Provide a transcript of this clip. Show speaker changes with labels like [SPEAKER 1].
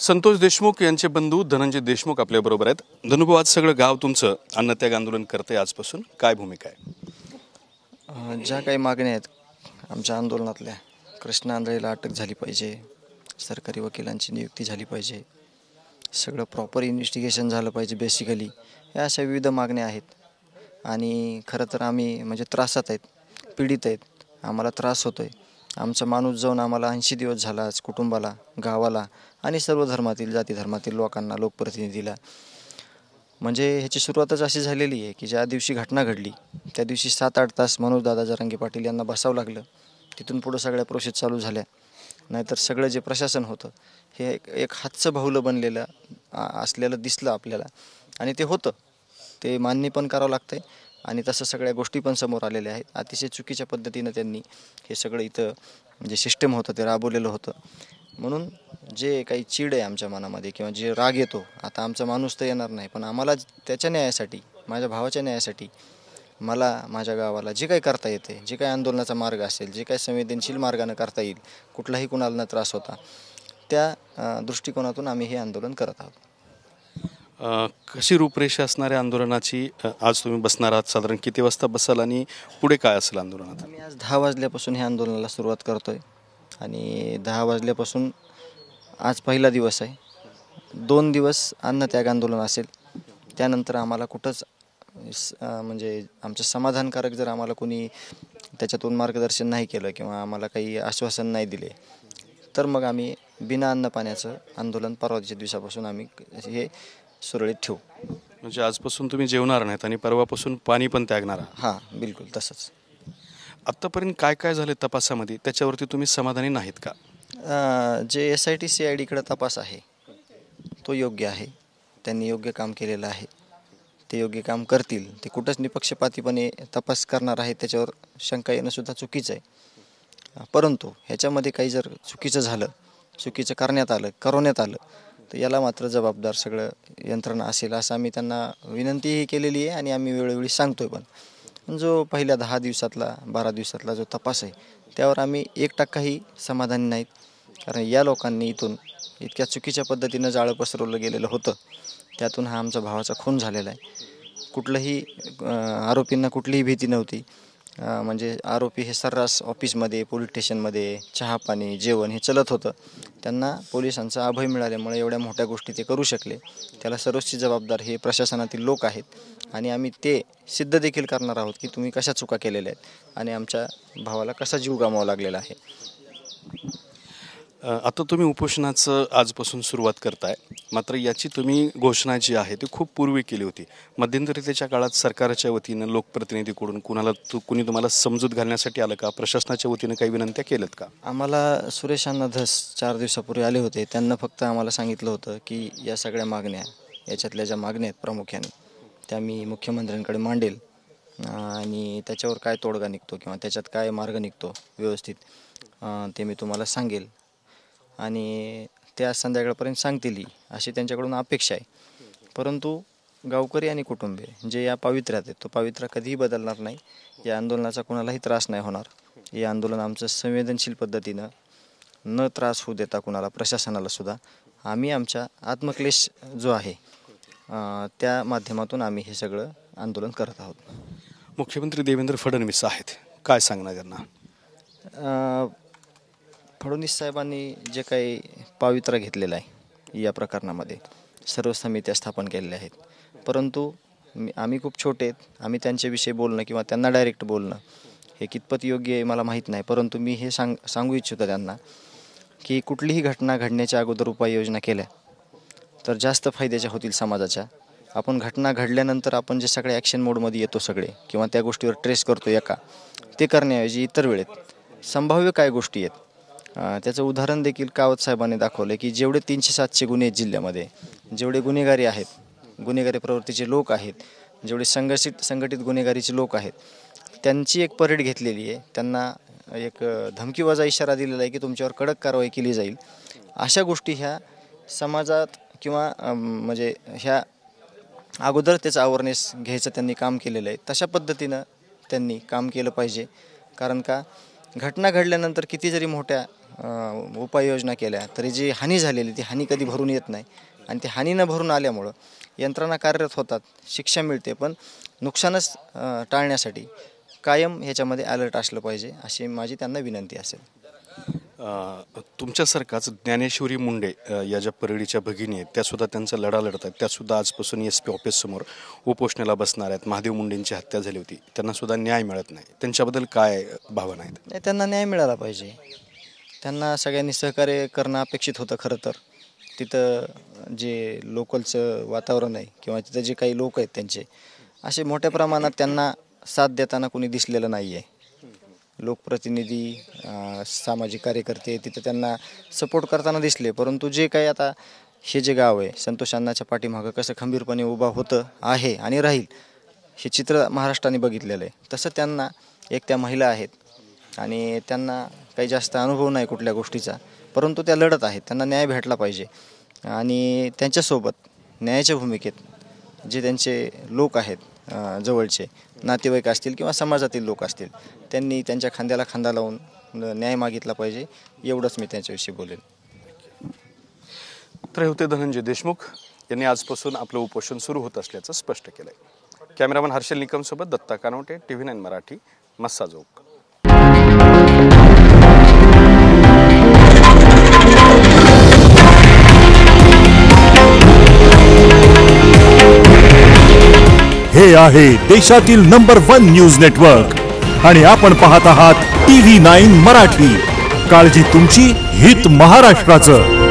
[SPEAKER 1] संतोष देशमुख यांचे बंधू धनंजय देशमुख आपल्याबरोबर आहेत. धनुभाऊ, आज सगळं गाव तुमचं अन्नत्याग आंदोलन करते आजपासून, काय भूमिका आहे?
[SPEAKER 2] ज्या काही मागण्या आहेत आमच्या आंदोलनातल्या, कृष्णा आंधळेला अटक झाली पाहिजे, सरकारी वकिलांची नियुक्ती झाली पाहिजे, सगळं प्रॉपर इन्व्हेस्टिगेशन झालं पाहिजे बेसिकली, या अशा विविध मागण्या आहेत. आणि खरं तर आम्ही म्हणजे त्रासात आहेत, पीडित आहेत, आम्हाला त्रास होतो आहे. आमचा माणूस जाऊन आम्हाला 80 दिवस झाला आज, कुटुंबाला, गावाला आणि सर्व धर्मातील, जाती धर्मातील लोकांना, लोकप्रतिनिधीला. म्हणजे ह्याची सुरुवातच अशी झालेली आहे की ज्या दिवशी घटना घडली त्या दिवशी 7-8 तास मनोजदादा जरांगे पाटील यांना बसावं लागलं. तिथून पुढं सगळ्या प्रोसेस चालू झाल्या. नाहीतर सगळं जे प्रशासन होतं हे एक हातचं बाहुलं बनलेलं असलेलं दिसलं आपल्याला. आणि ते होतं, ते मान्य पण करावं लागतं आहे. आणि तसं सगळ्या गोष्टी पण समोर आलेल्या आहेत. अतिशय चुकीच्या पद्धतीनं त्यांनी हे सगळं इथं जे सिस्टम होतं ते राबवलेलं होतं. म्हणून जे काही चीड आहे आमच्या मनामध्ये किंवा जे राग येतो, आता आमचा माणूस तर येणार नाही, पण आम्हाला त्याच्या न्यायासाठी, माझ्या भावाच्या न्यायासाठी, मला माझ्या गावाला जे काही करता येते, जे काही आंदोलनाचा मार्ग असेल, जे काही संवेदनशील मार्गानं करता येईल, कुठलाही कुणाला न त्रास होता, त्या दृष्टिकोनातून आम्ही हे आंदोलन करत आहोत.
[SPEAKER 1] कशी रूपरेषा असणाऱ्या आंदोलनाची आज तुम्ही बसणार आहात? साधारण किती वाजता बसाल आणि पुढे काय असेल आंदोलनात?
[SPEAKER 2] आम्ही आज 10 वाजल्यापासून ह्या आंदोलनाला सुरुवात करतो आहे. आणि 10 वाजल्यापासून आज पहिला दिवस आहे. 2 दिवस अन्नत्याग आंदोलन असेल. त्यानंतर आम्हाला कुठंच म्हणजे आमचं समाधानकारक जर आम्हाला कोणी त्याच्यातून मार्गदर्शन नाही केलं किंवा आम्हाला काही आश्वासन नाही दिले, तर मग आम्ही बिना अन्न पाण्याचं आंदोलन परवाच्या दिवसापासून आम्ही हे सुरळीत ठेवू.
[SPEAKER 1] म्हणजे आजपासून तुम्ही जेवणार नाहीत आणि परवापासून पाणी पण त्यागणार आहात?
[SPEAKER 2] हां, बिलकुल तसंच.
[SPEAKER 1] आत्तापर्यंत काय काय झाले तपासामध्ये, त्याच्यावरती तुम्ही समाधानी नाहीत का?
[SPEAKER 2] जे SIT CIDकडे तपास आहे तो योग्य आहे. त्यांनी योग्य काम केलेलं आहे. ते योग्य काम करतील. ते कुठंच निपक्षपातीपणे तपास करणार आहे त्याच्यावर शंका येणंसुद्धा चुकीचं आहे. परंतु ह्याच्यामध्ये काही जर चुकीचं झालं, चुकीचं करण्यात आलं तर याला मात्र जबाबदार सगळं यंत्रणा असेल असं आम्ही त्यांना विनंतीही केलेली आहे. आणि आम्ही वेळोवेळी सांगतो आहे पण जो पहिल्या 10 दिवसातला 12 दिवसातला जो तपास आहे त्यावर आम्ही 1%ही समाधानी नाहीत. कारण या लोकांनी इथून इतक्या चुकीच्या पद्धतीनं जाळं पसरवलं गेलेलं होतं. त्यातून हा आमचा भावाचा खून झालेला आहे. कुठलंही आरोपींना कुठलीही भीती नव्हती. म्हणजे आरोपी हे सर्रास ऑफिसमध्ये, पोलीस स्टेशनमध्ये चहा पाणी जेवण हे चलत होतं. त्यांना पोलिसांचा अभय मिळाल्यामुळे एवढ्या मोठ्या गोष्टी ते करू शकले. त्याला सर्वस्वी जबाबदार हे प्रशासनातील लोक आहेत. आणि आम्ही ते सिद्ध देखील करणार आहोत की तुम्ही कशा चुका केलेल्या आहेत आणि आमच्या भावाला कसा जीव गमावा लागलेला आहे.
[SPEAKER 1] आता तुम्ही उपोषणाचं आजपासून सुरुवात करताय, मात्र याची तुम्ही घोषणा जी आहे ती खूप पूर्वी केली होती. मध्यंतरीच्या काळात सरकारच्या वतीनं, लोकप्रतिनिधीकडून कुणी तुम्हाला समजूत घालण्यासाठी आलं का? प्रशासनाच्या वतीनं काही विनंत्या केल्यात का?
[SPEAKER 2] आम्हाला सुरेश अण्णा धस 4 दिवसापूर्वी आले होते. त्यांना फक्त आम्हाला सांगितलं होतं की या सगळ्या मागण्या, याच्यातल्या ज्या मागण्या आहेत प्रामुख्याने, त्या मी मुख्यमंत्र्यांकडे मांडेल आणि त्याच्यावर काय तोडगा निघतो किंवा त्याच्यात काय मार्ग निघतो व्यवस्थित ते मी तुम्हाला सांगेल. आणि ते आज संध्याकाळपर्यंत सांगतील अशी त्यांच्याकडून अपेक्षा आहे. परंतु गावकरी आणि कुटुंबीय जे या पावित्र्यात आहेत, तो पावित्र्य कधीही बदलणार नाही. या आंदोलनाचा कोणालाही त्रास नाही होणार. हे आंदोलन आमचं संवेदनशील पद्धतीनं, न त्रास होऊ देता कुणाला, प्रशासनाला सुद्धा, आम्ही आमच्या आत्मक्लेश जो आहे त्या माध्यमातून आम्ही हे सगळं आंदोलन करत आहोत.
[SPEAKER 1] मुख्यमंत्री देवेंद्र फडणवीस आहेत, काय सांगणार त्यांना?
[SPEAKER 2] फडणवीस साहेबांनी जे काही पावित्र्य घेतलेलं आहे या प्रकरणामध्ये, सर्व समित्या स्थापन केलेल्या आहेत. परंतु आम्ही खूप छोटे आहेत. आम्ही त्यांच्याविषयी बोलणं किंवा त्यांना डायरेक्ट बोलणं हे कितपत योग्य आहे मला माहीत नाही. परंतु मी हे सांगू इच्छितो त्यांना की कुठलीही घटना घडण्याच्या अगोदर उपाययोजना केल्या तर जास्त फायद्याच्या होतील समाजाच्या. आपण घटना घडल्यानंतर आपण जे सगळे ॲक्शन मोडमध्ये येतो सगळे किंवा त्या गोष्टीवर ट्रेस करतो ते करण्याऐवजी इतर वेळेत संभाव्य काय गोष्टी आहेत त्याचं उदाहरण देखील कावत साहेबांनी दाखवलं की जेवढे 300-700 गुन्हे आहेत जिल्ह्यामध्ये, जेवढे गुन्हेगारी आहेत, गुन्हेगारी प्रवृत्तीचे लोक आहेत, जेवढे संघटित गुन्हेगारीचे लोक आहेत, त्यांची एक परेड घेतलेली आहे. त्यांना एक धमकीवजा इशारा दिलेला आहे की तुमच्यावर कडक कारवाई केली जाईल. अशा गोष्टी ह्या समाजात किंवा म्हणजे ह्या अगोदर त्याचं अवेअरनेस घ्यायचं त्यांनी काम केलेलं आहे. तशा पद्धतीनं त्यांनी काम केलं पाहिजे. कारण का घटना घडल्यानंतर किती जरी मोठ्या उपाययोजना केल्या तरी जी हानी झालेली ती हानी कधी भरून येत नाही आणि ती हानी न भरून आल्यामुळं यंत्रणा कार्यरत होतात, शिक्षा मिळते, पण नुकसानच टाळण्यासाठी कायम ह्याच्यामध्ये अलर्ट असलं पाहिजे अशी माझी त्यांना विनंती असेल.
[SPEAKER 1] तुमच्यासारखाच ज्ञानेश्वरी मुंडे या ज्या परळीच्या भगिनी आहेत त्यासुद्धा त्यांचा लढा लढत आहेत, त्यासुद्धा आजपासून SP ऑफिससमोर उपोषणाला बसणार आहेत. महादेव मुंडेंची हत्या झाली होती, त्यांनासुद्धा न्याय मिळत नाही, त्यांच्याबद्दल काय भावना आहेत?
[SPEAKER 2] नाही, त्यांना न्याय मिळाला पाहिजे. त्यांना सगळ्यांनी सहकार्य करणं अपेक्षित होतं. खरं तर तिथं जे लोकलचं वातावरण आहे किंवा तिथं जे काही लोक आहेत त्यांचे असे मोठ्या प्रमाणात त्यांना साथ देताना कोणी दिसलेलं नाही आहे. लोकप्रतिनिधी, सामाजिक कार्यकर्ते तिथं त्यांना सपोर्ट करताना दिसले, परंतु जे काही आता हे जे गाव आहे संतोष अण्णाच्या पाठीमागं कसं खंबीरपणे उभा होतं आहे आणि राहील हे चित्र महाराष्ट्राने बघितलेलं आहे. तसं त्यांना एक त्या महिला आहेत आणि त्यांना काही जास्त अनुभव नाही कुठल्या गोष्टीचा, परंतु त्या लढत आहेत. त्यांना न्याय भेटला पाहिजे आणि त्यांच्यासोबत न्यायाच्या भूमिकेत जे त्यांचे लोक आहेत, जवळचे नातेवाईक असतील किंवा समाजातील लोक असतील, त्यांनी त्यांच्या खांद्याला खांदा लावून न्याय मागितला पाहिजे. एवढंच मी त्यांच्याविषयी बोलेन.
[SPEAKER 1] तर होते धनंजय देशमुख यांनी आजपासून आपलं उपोषण सुरू होत असल्याचं स्पष्ट केलंय. कॅमेरामन हर्षल निकमसोबत दत्ता कानवटे, TV9 मराठी, मस्साजोग.
[SPEAKER 3] हे आहे देशातील नंबर 1 न्यूज नेटवर्क आणि आपण पाहत आहात TV9 मराठी. काळजी तुमची, हित महाराष्ट्राचं.